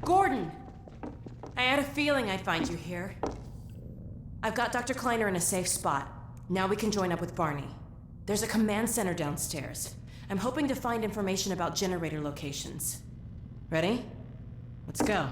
Gordon! I had a feeling I'd find you here. I've got Dr. Kleiner in a safe spot. Now we can join up with Barney. There's a command center downstairs. I'm hoping to find information about generator locations. Ready? Let's go.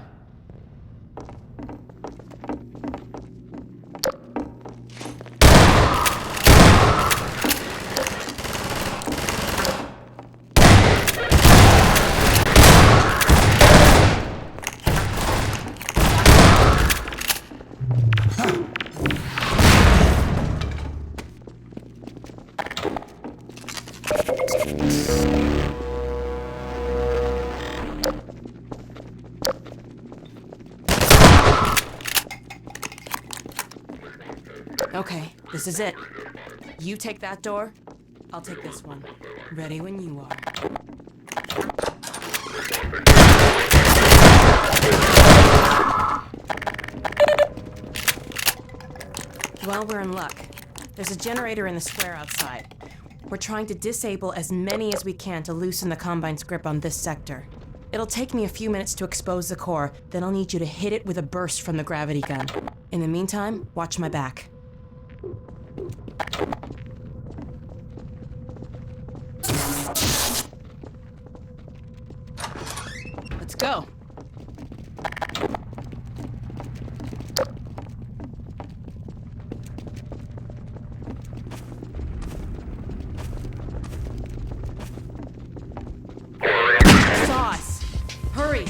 Okay, this is it. You take that door, I'll take this one. Ready when you are. Well, we're in luck. There's a generator in the square outside. We're trying to disable as many as we can to loosen the Combine's grip on this sector. It'll take me a few minutes to expose the core, then I'll need you to hit it with a burst from the gravity gun. In the meantime, watch my back. Let's go. Sauce! Hurry!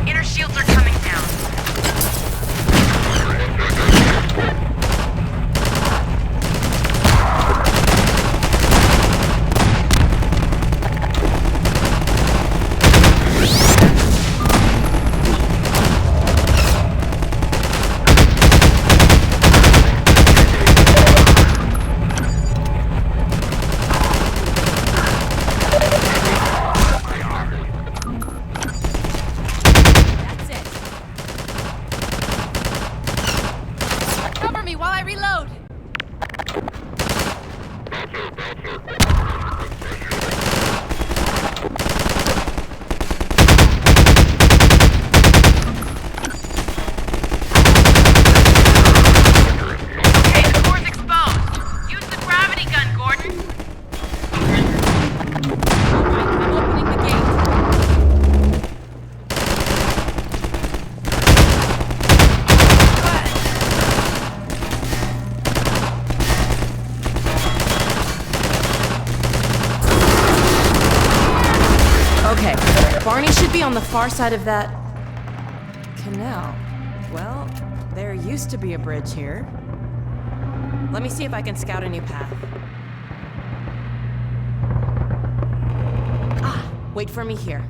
Inner shields are coming down. That's it. Cover me while I reload. Okay, the core's exposed. Use the gravity gun, Gordon. I'm opening the gate. Okay, Barney should be on the far side of that canal. Well, there used to be a bridge here. Let me see if I can scout a new path. Ah, wait for me here.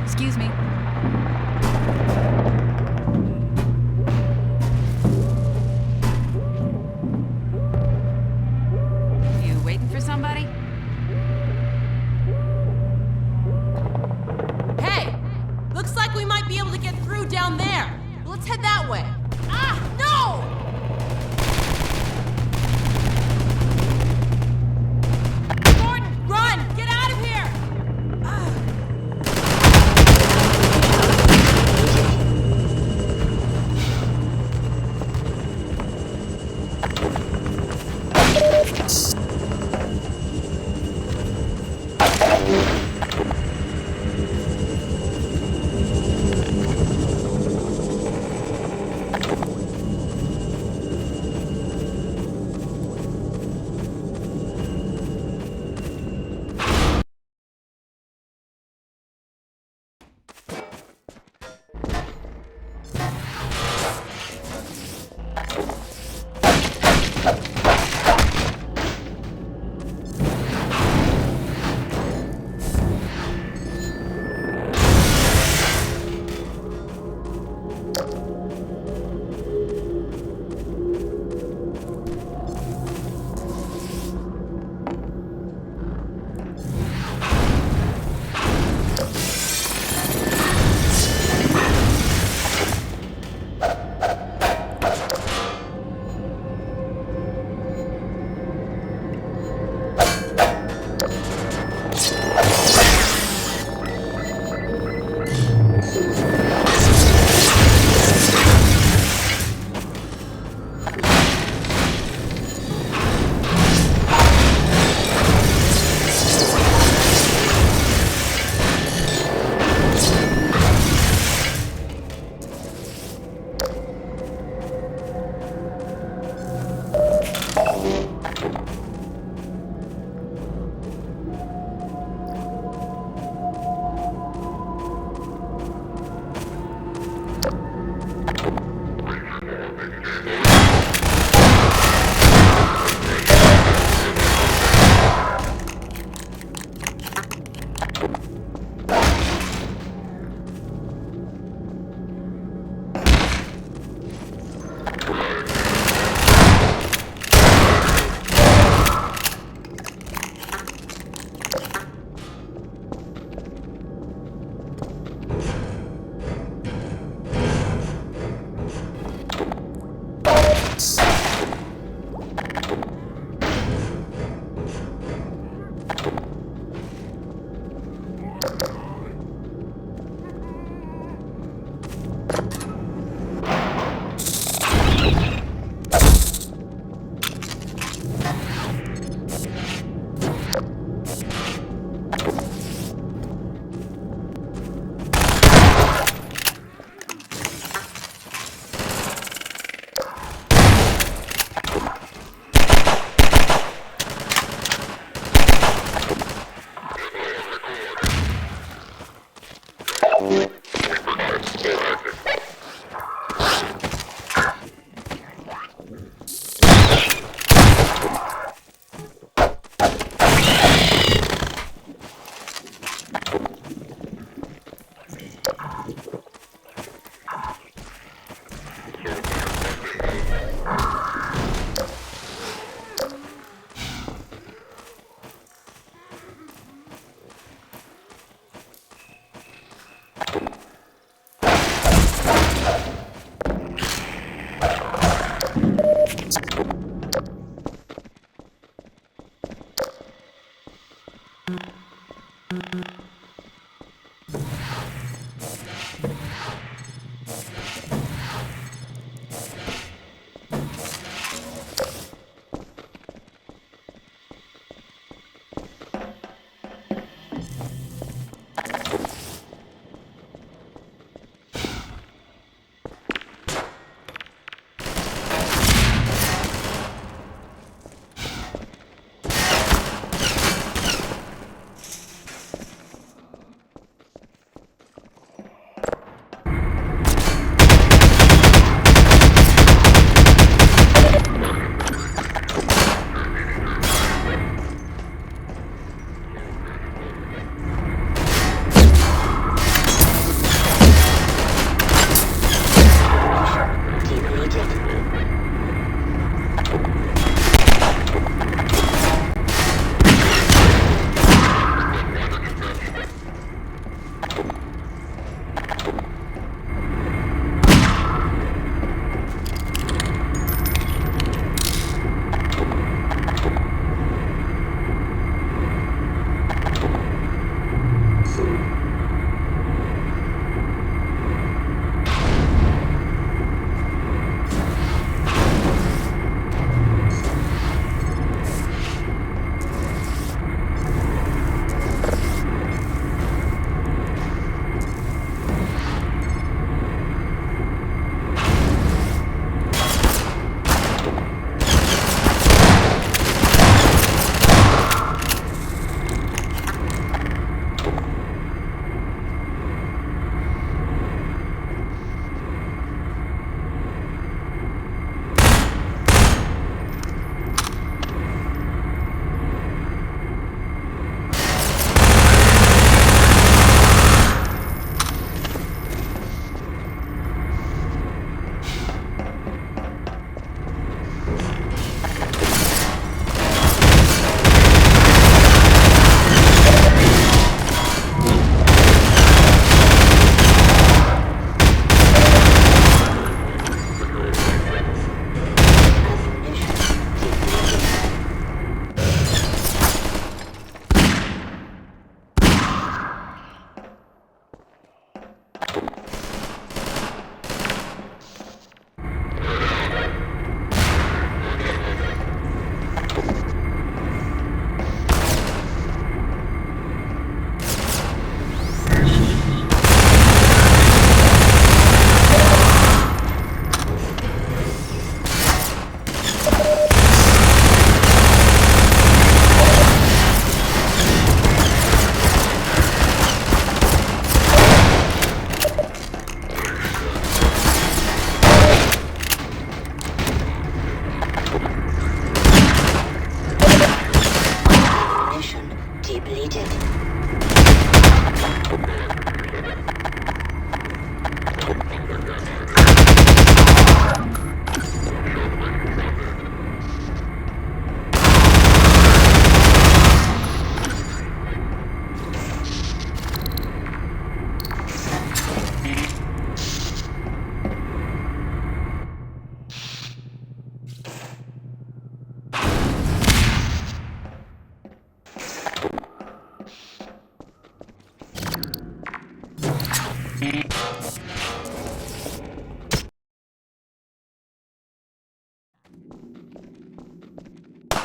Excuse me.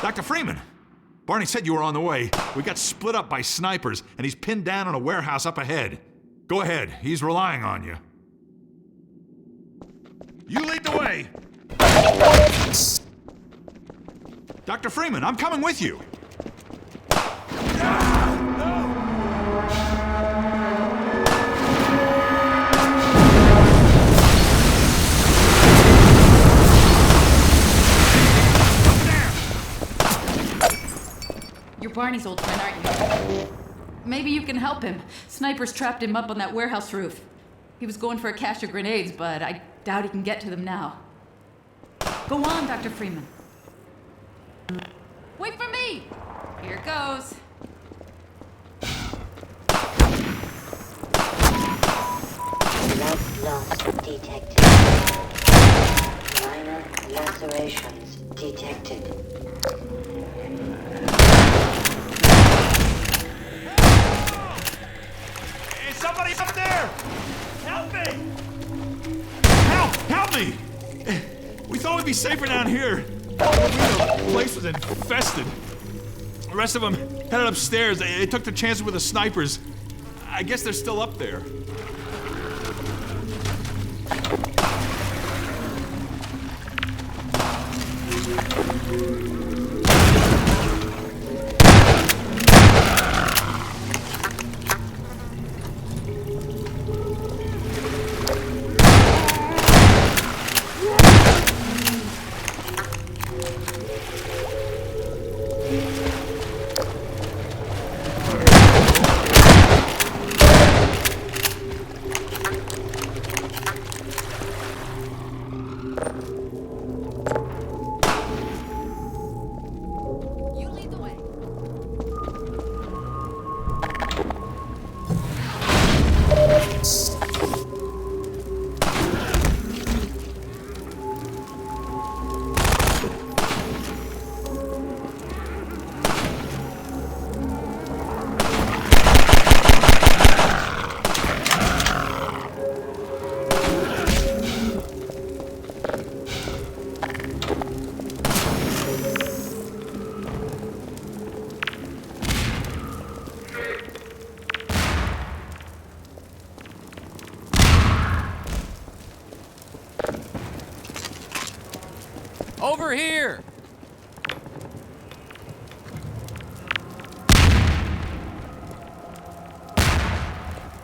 Dr. Freeman! Barney said you were on the way. We got split up by snipers, and he's pinned down in a warehouse up ahead. Go ahead, he's relying on you. You lead the way! Dr. Freeman, I'm coming with you! You're Barney's old friend, aren't you? Maybe you can help him. Snipers trapped him up on that warehouse roof. He was going for a cache of grenades, but I doubt he can get to them now. Go on, Dr. Freeman. Wait for me! Here goes. Blood loss detected. Minor lacerations detected. Hey, somebody's up there! Help me! Help me! We thought we'd be safer down here. The place was infested. The rest of them headed upstairs. They took the chances with the snipers. I guess they're still up there. You lead the way. Over here!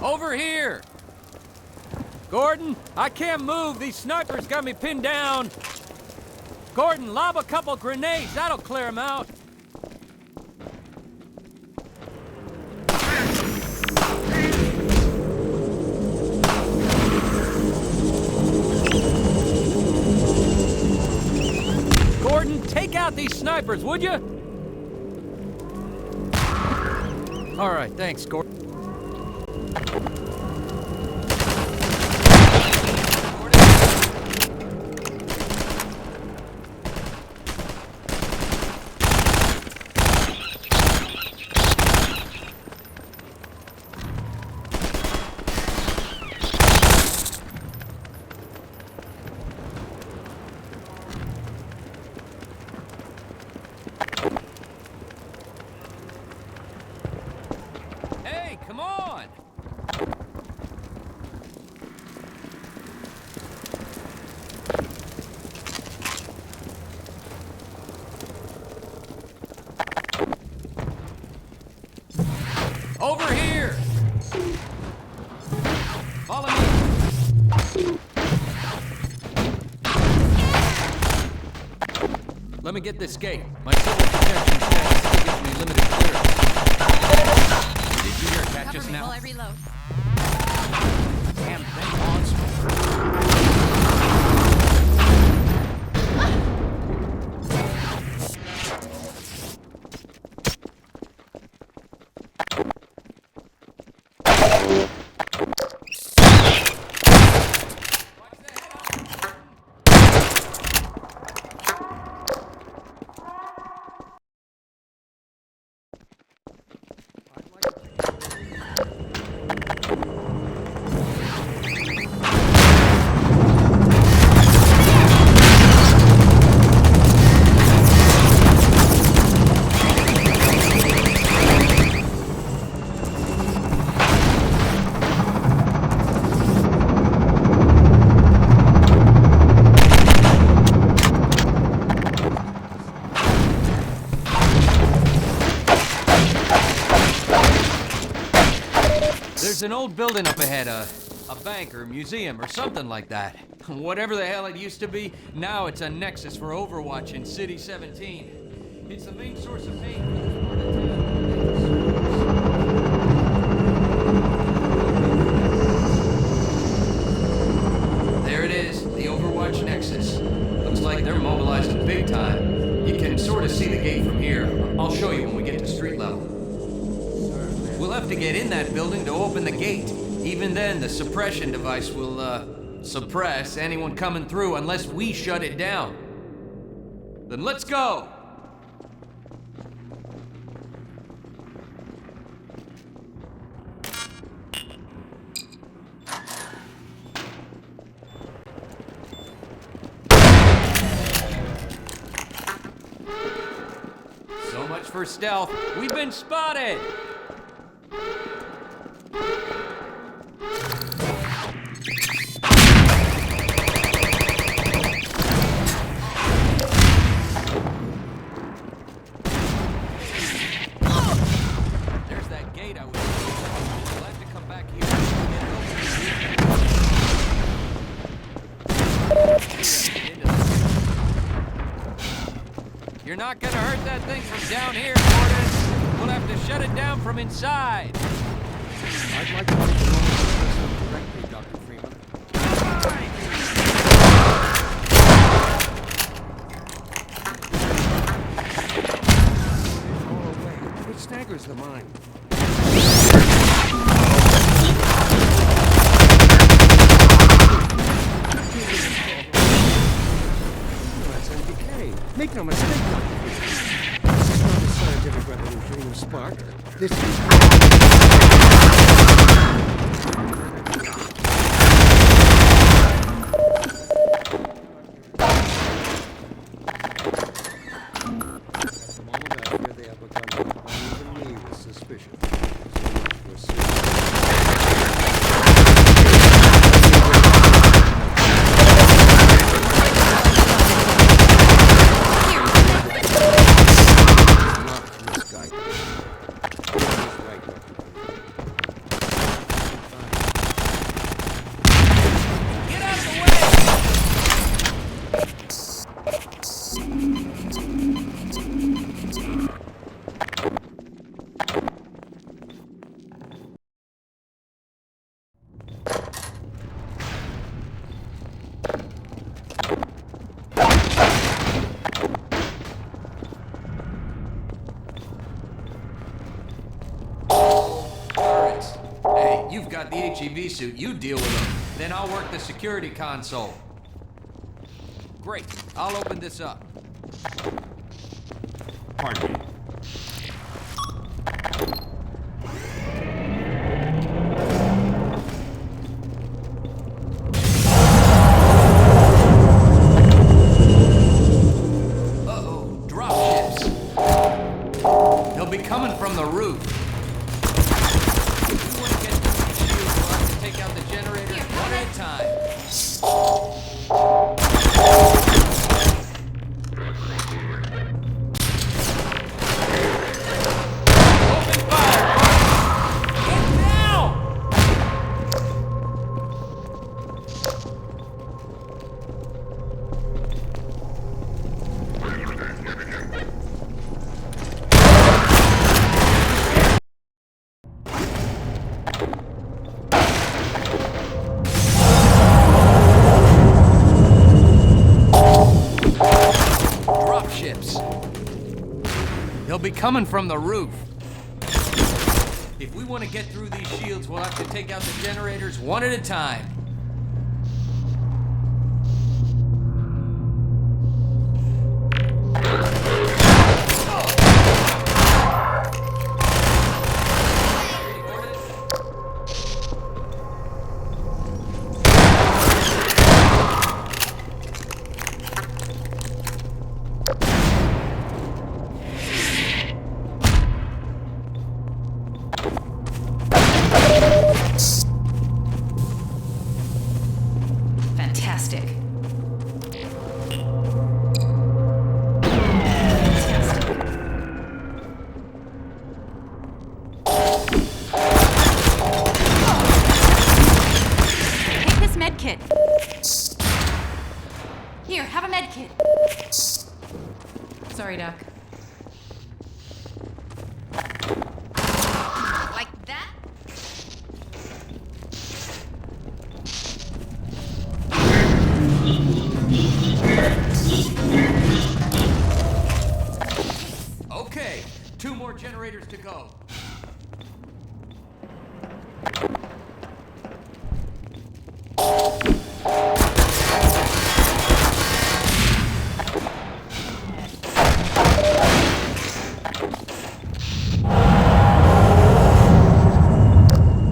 Over here! Gordon, I can't move. These snipers got me pinned down. Gordon, lob a couple grenades. That'll clear them out. Gordon, take out these snipers, would you? All right, thanks, Gordon. Hey, come on! Over here! Follow me! Let me get this gate. My civil protection status still gives me limited clearance. Did you hear that Cover just me now? while I reload. Damn thing haunts me. There's an old building up ahead, a bank or museum or something like that. Whatever the hell it used to be, now it's a nexus for Overwatch in City 17. It's the main source of pain for this part of town. There it is, the Overwatch nexus. Looks like they're mobilized big time. You can sort of see the gate from here. I'll show you when we get to street level. We'll have to get in that building to open the gate. Even then, the suppression device will, suppress anyone coming through unless we shut it down. Then let's go! So much for stealth. We've been spotted! There's that gate I was using. We'll have to come back here and get it open. You're not gonna hurt that thing from down here, Gordon. We'll have to shut it down from inside. I'd like to make the moment directly, Dr. Freeman. All away. It staggers the mind. That's in decay. Make no mistake, Dr. Freeman. This is not a scientific revolution in a spark. This is... You've got the HEV suit, you deal with them. Then I'll work the security console. Great, I'll open this up. Pardon me. Uh-oh, drop ships. They'll be coming from the roof. If we want to get through these shields, we'll have to take out the generators one at a time. Open fire, Barney! Get down! Drop ships. They'll be coming from the roof. If we want to get through these shields, we'll have to take out the generators one at a time. Here, have a med kit. Sorry, Doc. Like that? Okay, 2 more generators to go.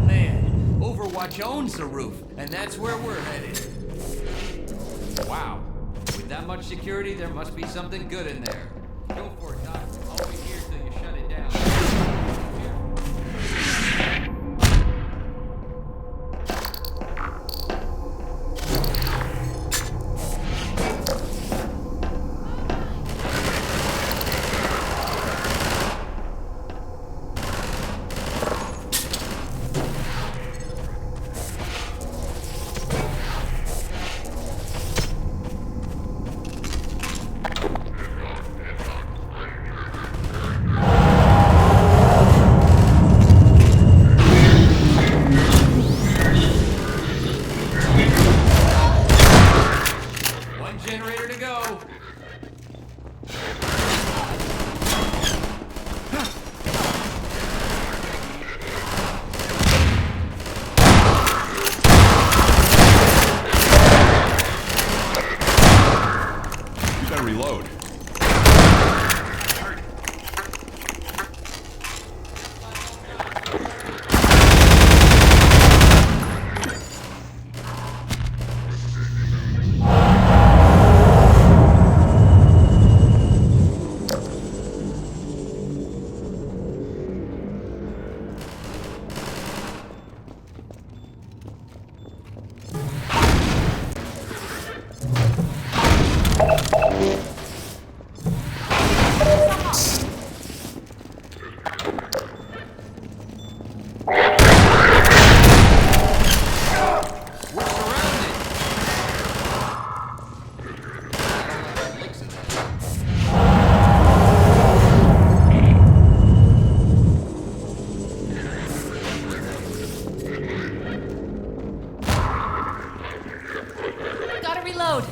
Man, Overwatch owns the roof, and that's where we're headed. Wow. With that much security, there must be something good in there. Go for it, Doc. I'll wait here till you shut it down. One generator to go. You gotta reload. We're surrounded. I don't like the looks of that. Gotta reload.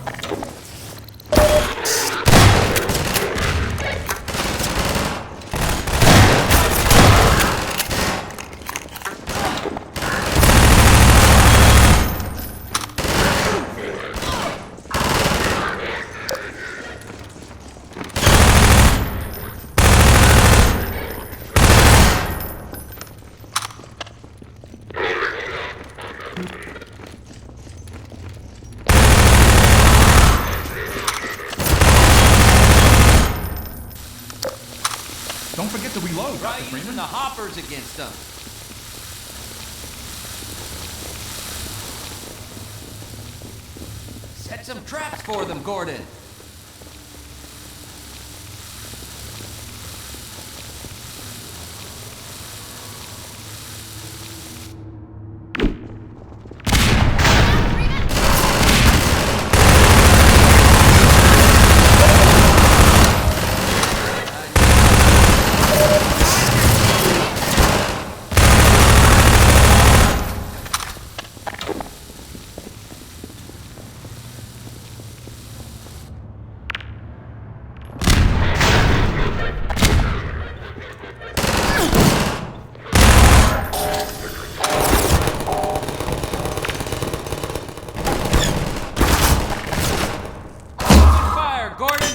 Don't forget to reload, Try Dr. using Freeman. the hoppers against them. Set some traps for them, Gordon. Fire, Gordon.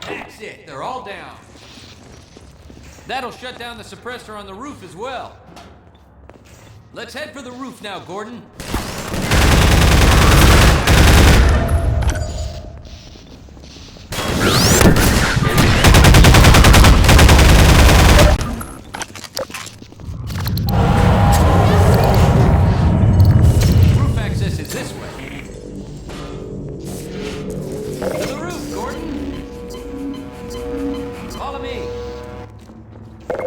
That's it. They're all down. That'll shut down the suppressor on the roof as well. Let's head for the roof now, Gordon. Let's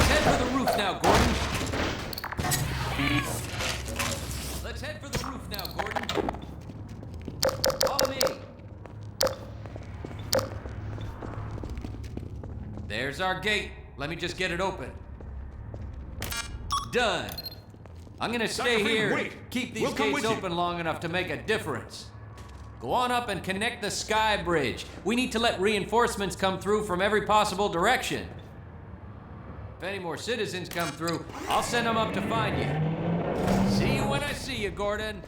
head for the roof now, Gordon. Let's head for the roof now, Gordon. Follow me. There's our gate. Let me just get it open. Done. I'm gonna stay Dr. Freeman, here. wait. Keep these We'll come gates with you. open long enough to make a difference. Go on up and connect the sky bridge. We need to let reinforcements come through from every possible direction. If any more citizens come through, I'll send them up to find you. See you when I see you, Gordon.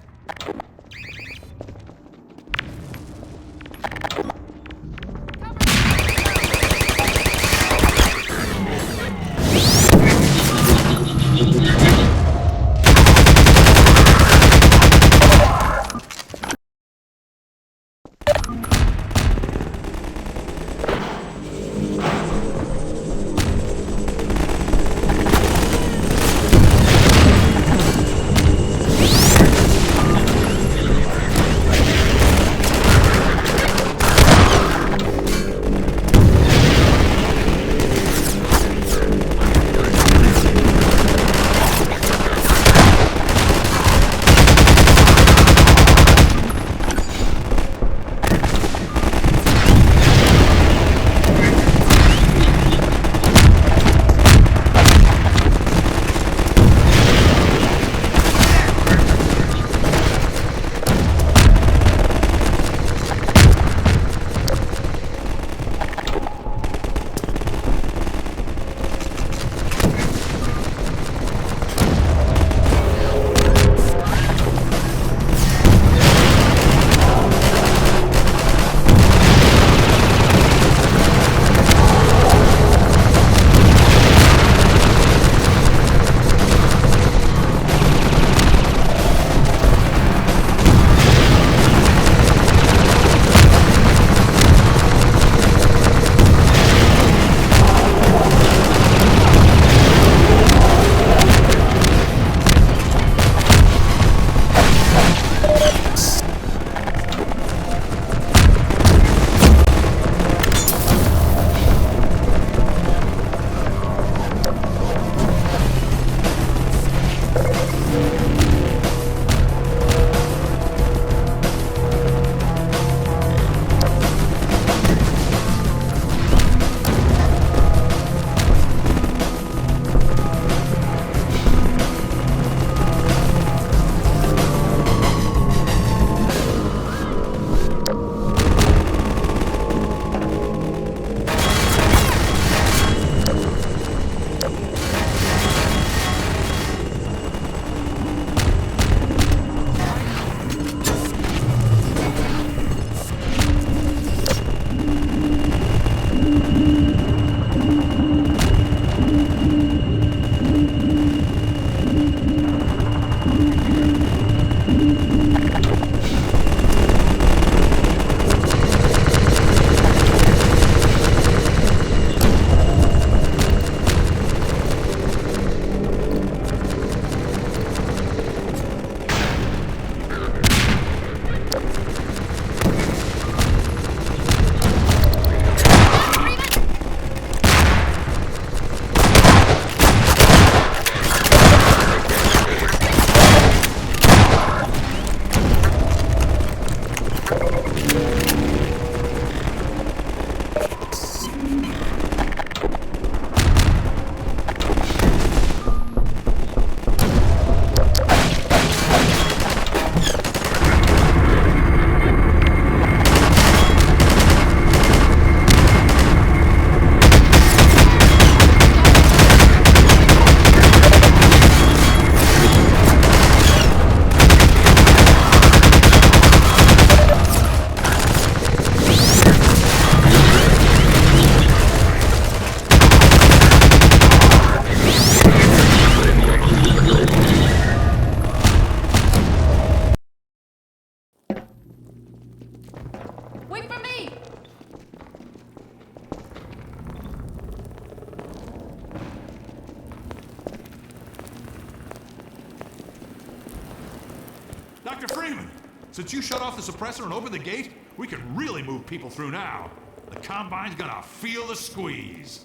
Dr. Freeman, since you shut off the suppressor and opened the gate, we can really move people through now. The Combine's gonna feel the squeeze.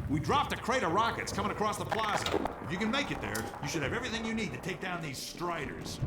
We dropped a crate of rockets coming across the plaza. If you can make it there, you should have everything you need to take down these Striders.